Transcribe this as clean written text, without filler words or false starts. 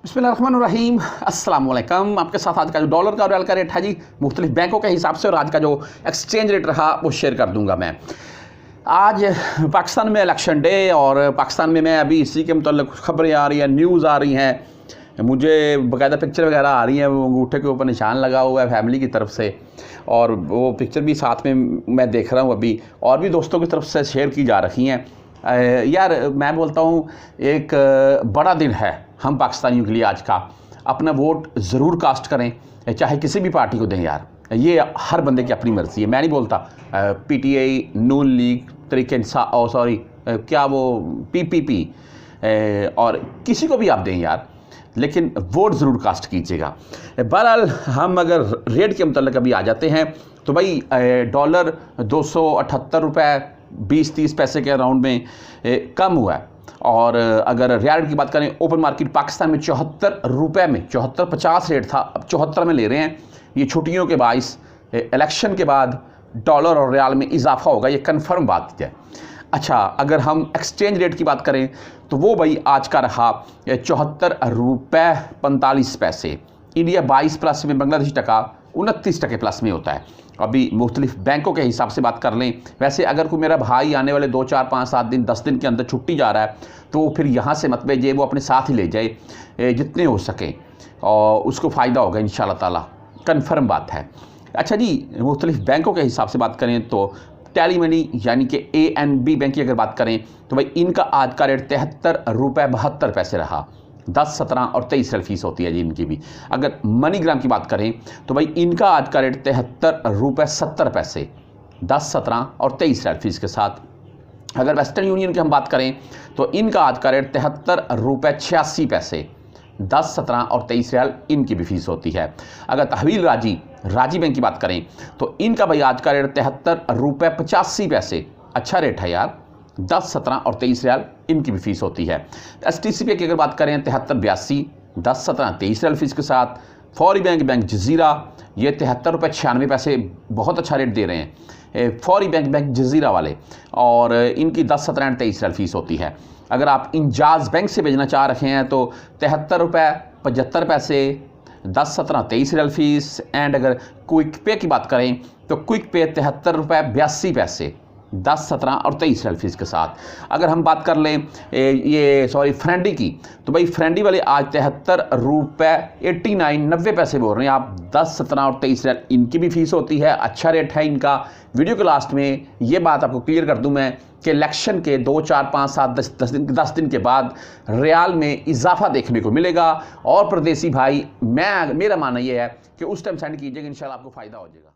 बिस्मिल्लाहिर्रहमानिर्रहीम अस्सलाम वालेकुम। आपके साथ आज का जो डॉलर का और रियाल का रेट है जी मुख्तलिफ बैंकों के हिसाब से और आज का जो एक्सचेंज रेट रहा वो शेयर कर दूंगा मैं। आज पाकिस्तान में इलेक्शन डे और पाकिस्तान में मैं अभी इसी के मतलब खबरें आ रही हैं, न्यूज़ आ रही हैं, मुझे बाकायदा पिक्चर वगैरह आ रही हैं, वो अंगूठे के ऊपर निशान लगा हुआ है फैमिली की तरफ से और वो पिक्चर भी साथ में मैं देख रहा हूँ अभी और भी दोस्तों की तरफ से शेयर की जा रही हैं। यार मैं बोलता हूँ एक बड़ा दिन है हम पाकिस्तानियों के लिए आज का। अपना वोट ज़रूर कास्ट करें, चाहे किसी भी पार्टी को दें यार, ये हर बंदे की अपनी मर्ज़ी है। मैं नहीं बोलता पीटीआई, नून लीग, तरीके क्या वो पीपीपी और किसी को भी आप दें यार, लेकिन वोट ज़रूर कास्ट कीजिएगा। बहरहाल हम अगर रेट के मतलब अभी आ जाते हैं तो भाई डॉलर 278 रुपये 20-30 पैसे के अराउंड में कम हुआ है और अगर रियाल की बात करें ओपन मार्केट पाकिस्तान में 74 रुपये में 74.50 रेट था, अब 74 में ले रहे हैं। ये छुट्टियों के बाइस इलेक्शन के बाद डॉलर और रियाल में इजाफा होगा, ये कन्फर्म बात है। अच्छा, अगर हम एक्सचेंज रेट की बात करें तो वो भाई आज का रहा 74 रुपये 45 पैसे। इंडिया 22 प्लस में, बांग्लादेशी टका 29 टके प्लस में होता है। अभी मुख्तलिफ बैंकों के हिसाब से बात कर लें, वैसे अगर कोई मेरा भाई आने वाले 2, 4, 5, 7 दिन 10 दिन के अंदर छुट्टी जा रहा है तो फिर यहाँ से मत भेजे, वो अपने साथ ही ले जाए जितने हो सकें और उसको फ़ायदा होगा इंशाल्लाह ताला, कन्फर्म बात है। अच्छा जी, मुख्तलिफ बैंकों के हिसाब से बात करें तो टेली मनी यानी कि ANB बैंक की अगर बात करें तो भाई इनका आज का रेट 73 रुपये 72 पैसे रहा। 10, 17 और 23 रियाल फीस होती है जी इनकी भी। अगर मनीग्राम की बात करें तो भाई इनका आज का रेट 73 रुपये 70 पैसे, 10, 17 और 23 रियाल फीस के साथ। अगर वेस्टर्न यूनियन की हम बात करें तो इनका आज का रेट 73 रुपये 86 पैसे, 10, 17 और 23 रियाल इनकी भी फीस होती है। अगर तहवील राजी बैंक की बात करें तो इनका भाई आज का रेट 73 रुपये 85 पैसे, अच्छा रेट है यार, 10, 17 और 23 रियाल इनकी भी फीस होती है। STCP की अगर बात करें 7382, 10, 17, 23 रियाल फीस के साथ। फौरी बैंक जजीरा ये 73 रुपये 96 पैसे, बहुत अच्छा रेट दे रहे हैं फौरी बैंक जजीरा वाले, और इनकी 10, 17 और 23 रियाल फीस होती है। अगर आप इंजाज बैंक से भेजना चाह रहे हैं तो 73 रुपये 75 पैसे, 10, 17, 23 रियाल फीस। एंड अगर क्विक पे की बात करें तो क्विक पे 73 रुपये 82 पैसे, 10, 17 और 23 रियाल फीस के साथ। अगर हम बात कर लें फ्रेंडी की तो भाई फ्रेंडी वाले आज 73 रुपये 90 पैसे बोल रहे हैं आप, 10, 17 और 23 रियाल इनकी भी फीस होती है, अच्छा रेट है इनका। वीडियो के लास्ट में ये बात आपको क्लियर कर दूं मैं कि इलेक्शन के 2, 4, 5, 7, 10 दिन के बाद रियाल में इजाफा देखने को मिलेगा और परदेसी भाई मेरा मानना ये है कि उस टाइम सेंड कीजिएगा, इंशाल्लाह आपको फ़ायदा हो जाएगा।